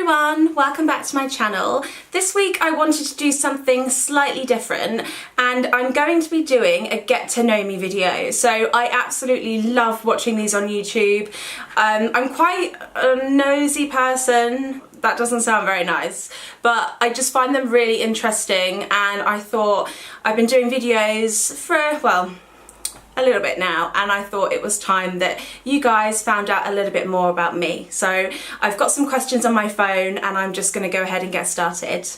everyone, welcome back to my channel. This week I wanted to do something slightly different and I'm going to be doing a get to know me video. So I absolutely love watching these on YouTube. I'm quite a nosy person. That doesn't sound very nice, but I just find them really interesting, and I thought I've been doing videos for, well, a little bit now, and I thought it was time that you guys found out a little bit more about me. So I've got some questions on my phone and I'm just going to go ahead and get started.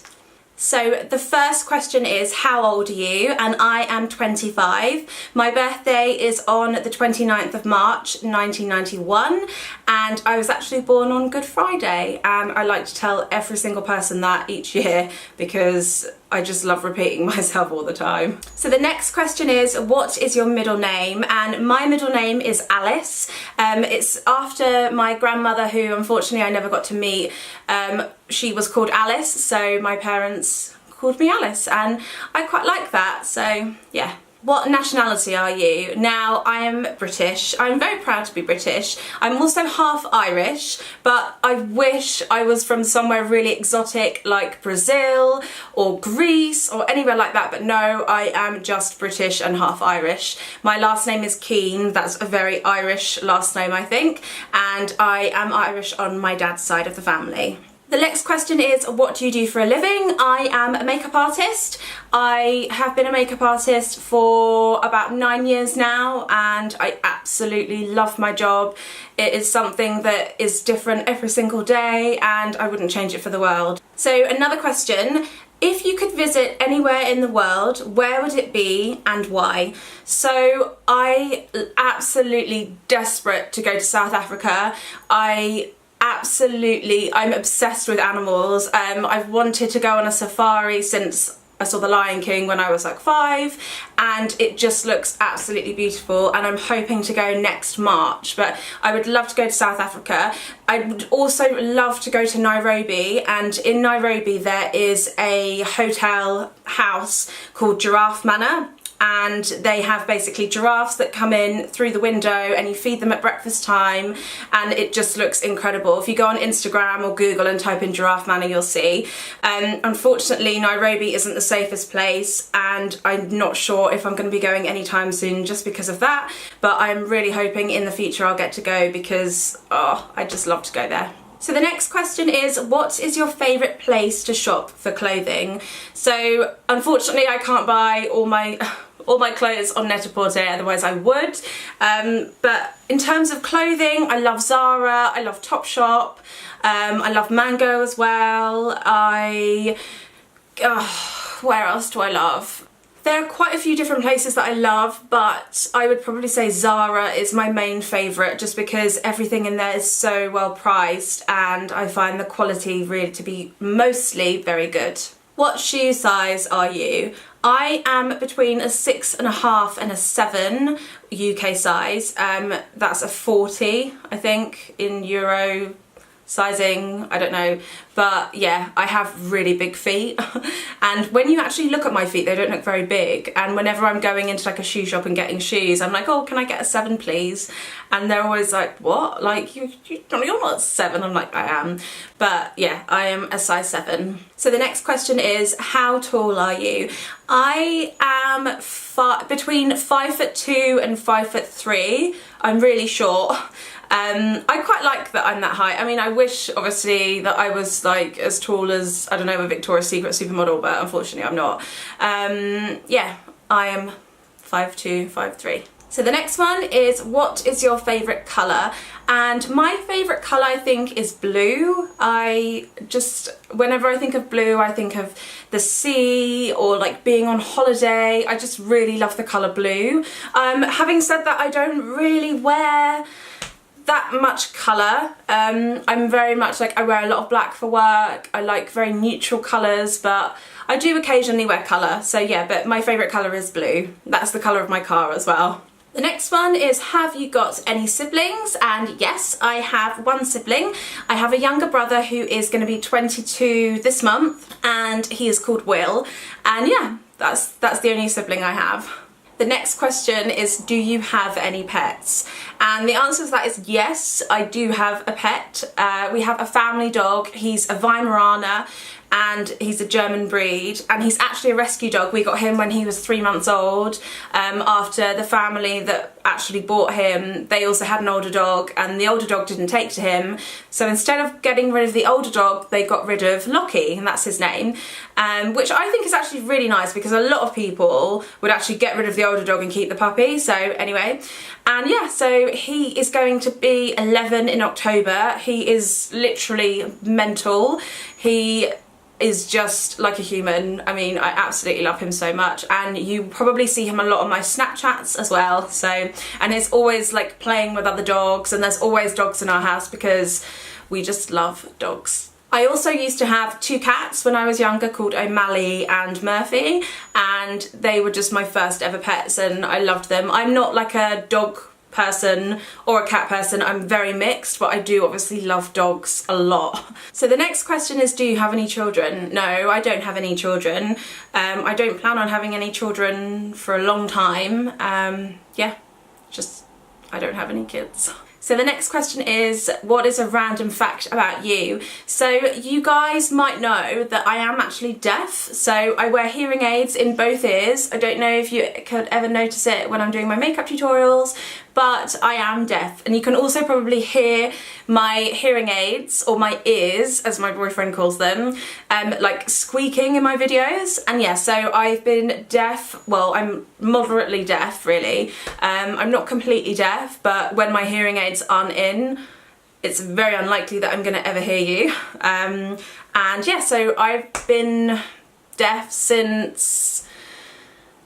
So the first question is, how old are you? And I am 25. My birthday is on the 29th of March 1991, and I was actually born on Good Friday, and I like to tell every single person that each year because I just love repeating myself all the time. So the next question is, what is your middle name? And my middle name is Alice. It's after my grandmother, who unfortunately I never got to meet. She was called Alice, so my parents called me Alice, and I quite like that, so yeah. What nationality are you? Now, I am British. I'm very proud to be British. I'm also half Irish, but I wish I was from somewhere really exotic like Brazil or Greece or anywhere like that, but no, I am just British and half Irish. My last name is Keane. That's a very Irish last name, I think, and I am Irish on my dad's side of the family. The next question is, what do you do for a living? I am a makeup artist. I have been a makeup artist for about 9 years now, and I absolutely love my job. It is something that is different every single day, and I wouldn't change it for the world. So another question, if you could visit anywhere in the world, where would it be and why? So I absolutely desperate to go to South Africa. I'm obsessed with animals. I've wanted to go on a safari since I saw The Lion King when I was like 5, and it just looks absolutely beautiful, and I'm hoping to go next March, but I would love to go to South Africa. I would also love to go to Nairobi, and in Nairobi there is a hotel house called Giraffe Manor, and they have basically giraffes that come in through the window and you feed them at breakfast time, and it just looks incredible. If you go on Instagram or Google and type in Giraffe Manor, you'll see. Unfortunately, Nairobi isn't the safest place, and I'm not sure if I'm going to be going anytime soon just because of that, but I'm really hoping in the future I'll get to go because, oh, I just love to go there. So the next question is, what is your favourite place to shop for clothing? So unfortunately I can't buy all my clothes on Net-a-Porter, otherwise I would. But in terms of clothing, I love Zara, I love Topshop, I love Mango as well. Where else do I love? There are quite a few different places that I love, but I would probably say Zara is my main favourite just because everything in there is so well priced, and I find the quality really to be mostly very good. What shoe size are you? I am between a 6.5 and a 7 UK size. That's a 40, I think, in Euro sizing, I don't know, but yeah, I have really big feet and when you actually look at my feet, they don't look very big, and whenever I'm going into like a shoe shop and getting shoes, I'm like, oh, can I get a 7 please? And they're always like, what? Like, you're not 7. I'm like, I am. But yeah, I am a size 7. So the next question is, how tall are you? I am between 5'2" and 5'3". I'm really short. I quite like that I'm that high. I mean, I wish obviously that I was like as tall as, I don't know, a Victoria's Secret supermodel, but unfortunately I'm not. Yeah, I am 5'2", 5'3". So the next one is, what is your favourite colour? And my favourite colour, I think, is blue. Whenever I think of blue, I think of the sea or like being on holiday. I just really love the colour blue. Having said that, I don't really wear that much colour. I'm very much like, I wear a lot of black for work. I like very neutral colours, but I do occasionally wear colour. So yeah, but my favourite colour is blue. That's the colour of my car as well. The next one is, have you got any siblings? And yes, I have one sibling. I have a younger brother who is going to be 22 this month, and he is called Will. And yeah, that's the only sibling I have. The next question is, do you have any pets? And the answer to that is yes, I do have a pet. We have a family dog. He's a Weimaraner and he's a German breed, and he's actually a rescue dog. We got him when he was 3 months old. After the family that actually bought him, they also had an older dog, and the older dog didn't take to him. So instead of getting rid of the older dog, they got rid of Lockie, and that's his name, which I think is actually really nice, because a lot of people would actually get rid of the older dog and keep the puppy. So anyway, and yeah, so he is going to be 11 in October. He is literally mental. He is just like a human. I mean, I absolutely love him so much, and you probably see him a lot on my Snapchats as well. So, and he's always like playing with other dogs, and there's always dogs in our house because we just love dogs. I also used to have 2 cats when I was younger called O'Malley and Murphy, and they were just my first ever pets, and I loved them. I'm not like a dog person or a cat person, I'm very mixed, but I do obviously love dogs a lot. So the next question is, do you have any children? No, I don't have any children. I don't plan on having any children for a long time. Yeah, just I don't have any kids. So the next question is, what is a random fact about you? So you guys might know that I am actually deaf. So I wear hearing aids in both ears. I don't know if you could ever notice it when I'm doing my makeup tutorials, but I am deaf. And you can also probably hear my hearing aids, or my ears, as my boyfriend calls them, like squeaking in my videos. And yeah, so I've been deaf, well, I'm moderately deaf really. I'm not completely deaf, but when my hearing aids aren't in, it's very unlikely that I'm gonna ever hear you. And yeah, so I've been deaf since,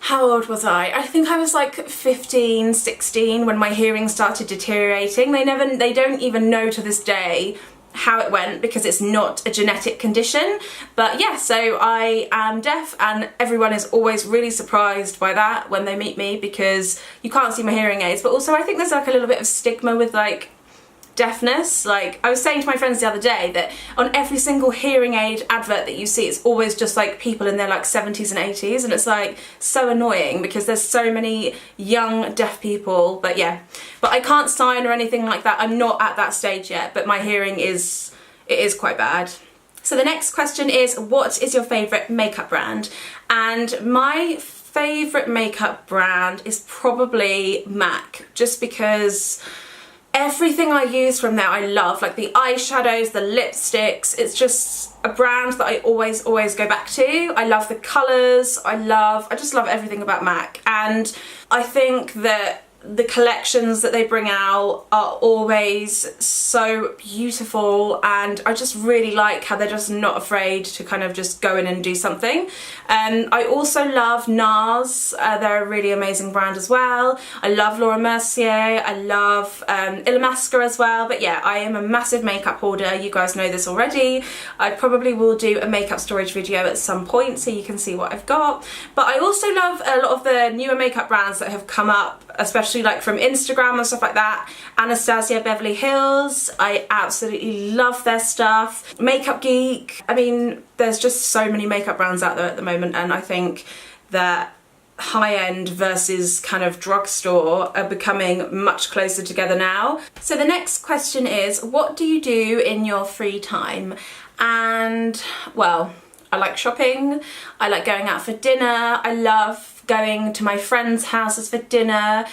how old was I? I think I was like 15, 16 when my hearing started deteriorating. They don't even know to this day how it went, because it's not a genetic condition. But yeah, so I am deaf, and everyone is always really surprised by that when they meet me, because you can't see my hearing aids. But also I think there's like a little bit of stigma with like deafness. Like I was saying to my friends the other day that on every single hearing aid advert that you see, it's always just like people in their like 70s and 80s, and it's like so annoying because there's so many young deaf people. But yeah, but I can't sign or anything like that. I'm not at that stage yet, but my hearing is quite bad. So the next question is, what is your favourite makeup brand? And my favourite makeup brand is probably MAC, just because everything I use from there I love, like the eyeshadows, the lipsticks. It's just a brand that I always go back to. I love the colours, I just love everything about MAC, and I think that the collections that they bring out are always so beautiful, and I just really like how they're just not afraid to kind of just go in and do something. I also love NARS, they're a really amazing brand as well. I love Laura Mercier, I love Illamasqua as well. But yeah, I am a massive makeup hoarder, you guys know this already. I probably will do a makeup storage video at some point so you can see what I've got. But I also love a lot of the newer makeup brands that have come up, especially like from Instagram and stuff like that. Anastasia Beverly Hills, I absolutely love their stuff. Makeup Geek, I mean, there's just so many makeup brands out there at the moment, and I think that high-end versus kind of drugstore are becoming much closer together now. So the next question is, what do you do in your free time? And well, I like shopping, I like going out for dinner, I love going to my friends' houses for dinner.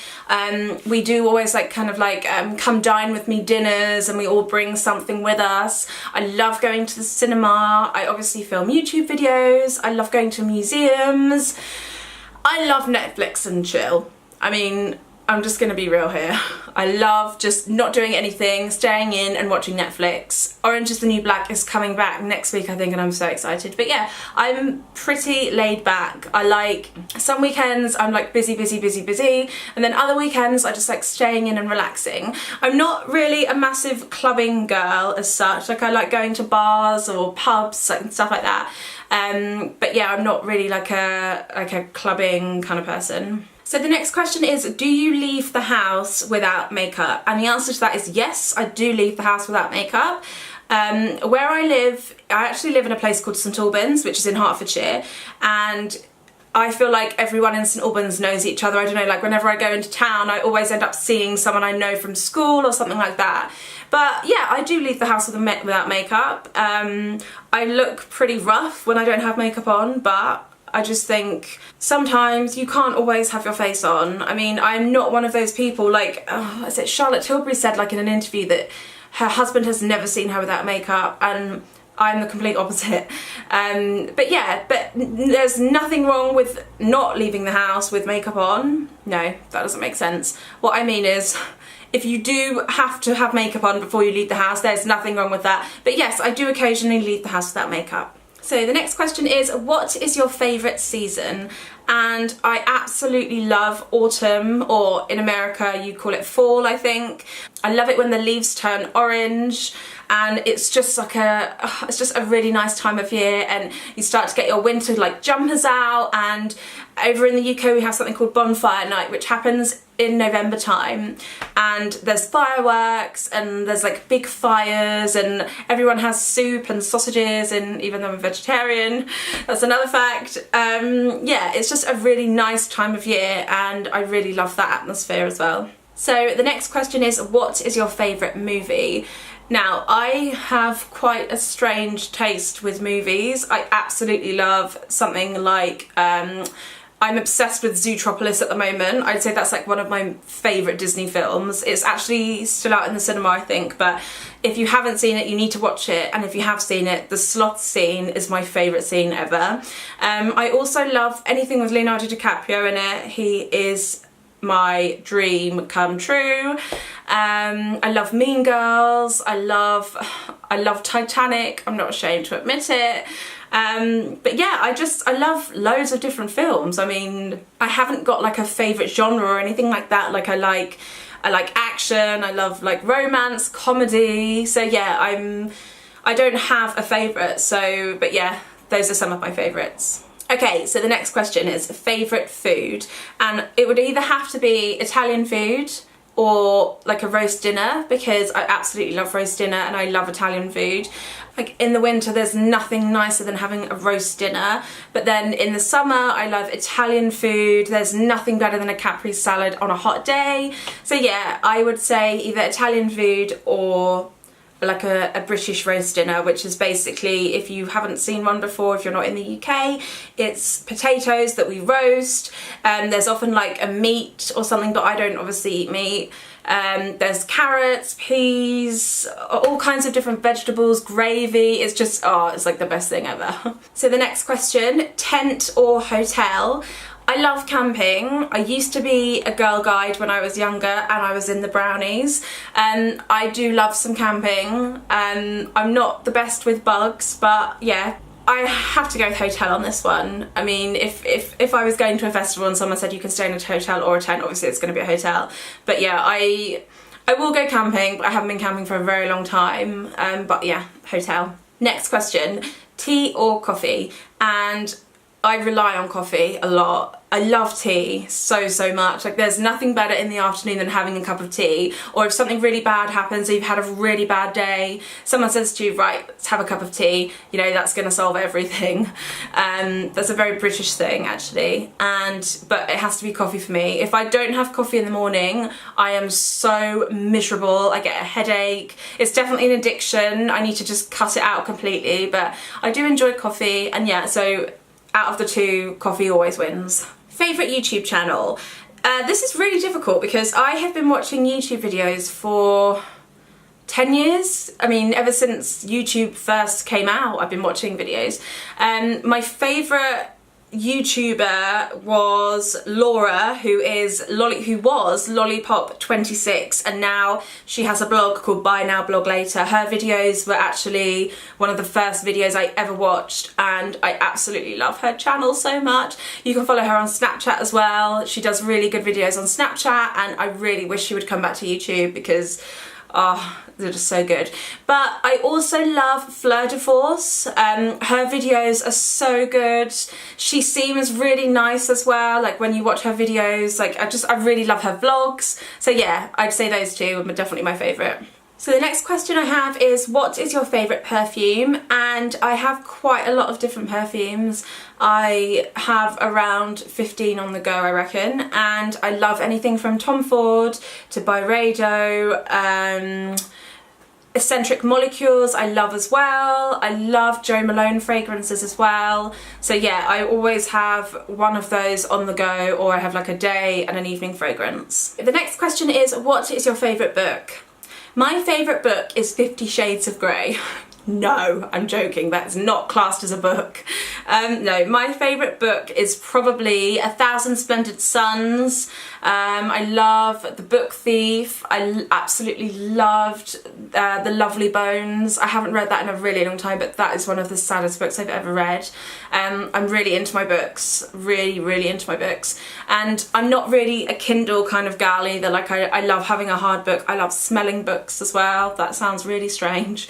We do always like kind of like come dine with me dinners, and we all bring something with us. I love going to the cinema. I obviously film YouTube videos. I love going to museums. I love Netflix and chill. I mean, I'm just gonna be real here. I love just not doing anything, staying in and watching Netflix. Orange is the New Black is coming back next week, I think, and I'm so excited. But yeah, I'm pretty laid back. I like, some weekends I'm like busy, and then other weekends I just like staying in and relaxing. I'm not really a massive clubbing girl as such. Like I like going to bars or pubs and stuff like that. But yeah, I'm not really like a clubbing kind of person. So the next question is, do you leave the house without makeup? And the answer to that is yes, I do leave the house without makeup. Where I live, I actually live in a place called St Albans, which is in Hertfordshire, and I feel like everyone in St Albans knows each other. I don't know, like whenever I go into town, I always end up seeing someone I know from school or something like that. But yeah, I do leave the house without makeup. I look pretty rough when I don't have makeup on, but I just think sometimes you can't always have your face on. I mean, I'm not one of those people like, is it Charlotte Tilbury said like in an interview that her husband has never seen her without makeup, and I'm the complete opposite. But yeah, but there's nothing wrong with not leaving the house with makeup on. No, that doesn't make sense. What I mean is, if you do have to have makeup on before you leave the house, there's nothing wrong with that. But yes, I do occasionally leave the house without makeup. So the next question is, what is your favourite season? And I absolutely love autumn, or in America you call it fall, I think. I love it when the leaves turn orange, and it's just like it's just a really nice time of year, and you start to get your winter like jumpers out. And over in the UK we have something called bonfire night, which happens in November time, and there's fireworks and there's like big fires and everyone has soup and sausages, and even though I'm a vegetarian, that's another fact. Yeah, it's just a really nice time of year, and I really love that atmosphere as well. So the next question is, what is your favourite movie? Now, I have quite a strange taste with movies. I absolutely love something like, I'm obsessed with Zootropolis at the moment. I'd say that's like one of my favourite Disney films. It's actually still out in the cinema, I think, but if you haven't seen it, you need to watch it. And if you have seen it, the sloth scene is my favourite scene ever. I also love anything with Leonardo DiCaprio in it. He is my dream come true. I love Mean Girls. I love Titanic. I'm not ashamed to admit it. But yeah, I love loads of different films. I mean, I haven't got like a favourite genre or anything like that. Like I like action, I love like romance, comedy. So yeah, I don't have a favourite. So, but yeah, those are some of my favourites. Okay, so the next question is favourite food, and it would either have to be Italian food or like a roast dinner, because I absolutely love roast dinner and I love Italian food. Like in the winter there's nothing nicer than having a roast dinner, but then in the summer I love Italian food. There's nothing better than a Capri salad on a hot day. So yeah, I would say either Italian food or like a British roast dinner, which is basically, if you haven't seen one before, if you're not in the UK, it's potatoes that we roast. There's often like a meat or something, but I don't obviously eat meat. There's carrots, peas, all kinds of different vegetables, gravy. It's just, oh, it's like the best thing ever. So the next question, tent or hotel? I love camping. I used to be a girl guide when I was younger and I was in the Brownies. I do love some camping. I'm not the best with bugs, but yeah, I have to go with hotel on this one. I mean, if I was going to a festival and someone said you can stay in a hotel or a tent, obviously it's going to be a hotel. But yeah, I will go camping, but I haven't been camping for a very long time. But yeah, hotel. Next question, tea or coffee? And I rely on coffee a lot. I love tea so much. Like there's nothing better in the afternoon than having a cup of tea. Or if something really bad happens, or you've had a really bad day, someone says to you, right, let's have a cup of tea, you know, that's gonna solve everything. That's a very British thing actually. But it has to be coffee for me. If I don't have coffee in the morning, I am so miserable. I get a headache. It's definitely an addiction. I need to just cut it out completely, but I do enjoy coffee. And yeah, so out of the two, coffee always wins. Favourite YouTube channel? This is really difficult because I have been watching YouTube videos for 10 years. I mean, ever since YouTube first came out, I've been watching videos. My favourite YouTuber was Laura, who was Lollipop26, and now she has a blog called Buy Now Blog Later. Her videos were actually one of the first videos I ever watched, and I absolutely love her channel so much. You can follow her on Snapchat as well. She does really good videos on Snapchat, and I really wish she would come back to YouTube because oh, they're just so good. But I also love Fleur de Force. Her videos are so good. She seems really nice as well. Like when you watch her videos, like I really love her vlogs. So yeah, I'd say those two are definitely my favourite. So the next question I have is, what is your favourite perfume? And I have quite a lot of different perfumes. I have around 15 on the go, I reckon, and I love anything from Tom Ford to Byredo, Eccentric Molecules I love as well. I love Jo Malone fragrances as well. So yeah, I always have one of those on the go, or I have like a day and an evening fragrance. The next question is, what is your favourite book? My favourite book is 50 Shades of Grey. No, I'm joking, that's not classed as a book. No, my favourite book is probably A Thousand Splendid Suns. I love The Book Thief. I absolutely loved The Lovely Bones. I haven't read that in a really long time, but that is one of the saddest books I've ever read. I'm really into my books, really into my books. And I'm not really a Kindle kind of gal either. Like I love having a hard book. I love smelling books as well. That sounds really strange.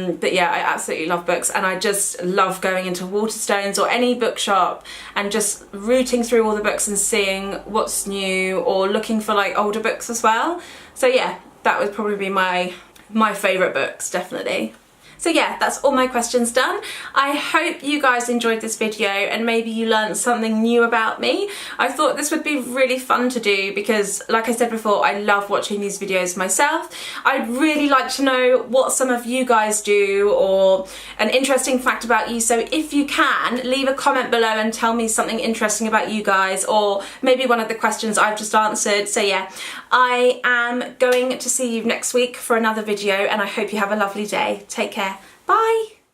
But yeah, I absolutely love books, and I just love going into Waterstones or any bookshop and just rooting through all the books and seeing what's new, or looking for like older books as well. So yeah, that would probably be my favourite books, definitely. So yeah, that's all my questions done. I hope you guys enjoyed this video and maybe you learned something new about me. I thought this would be really fun to do because, like I said before, I love watching these videos myself. I'd really like to know what some of you guys do, or an interesting fact about you. So if you can, leave a comment below and tell me something interesting about you guys, or maybe one of the questions I've just answered. So yeah, I am going to see you next week for another video, and I hope you have a lovely day. Take care. Bye.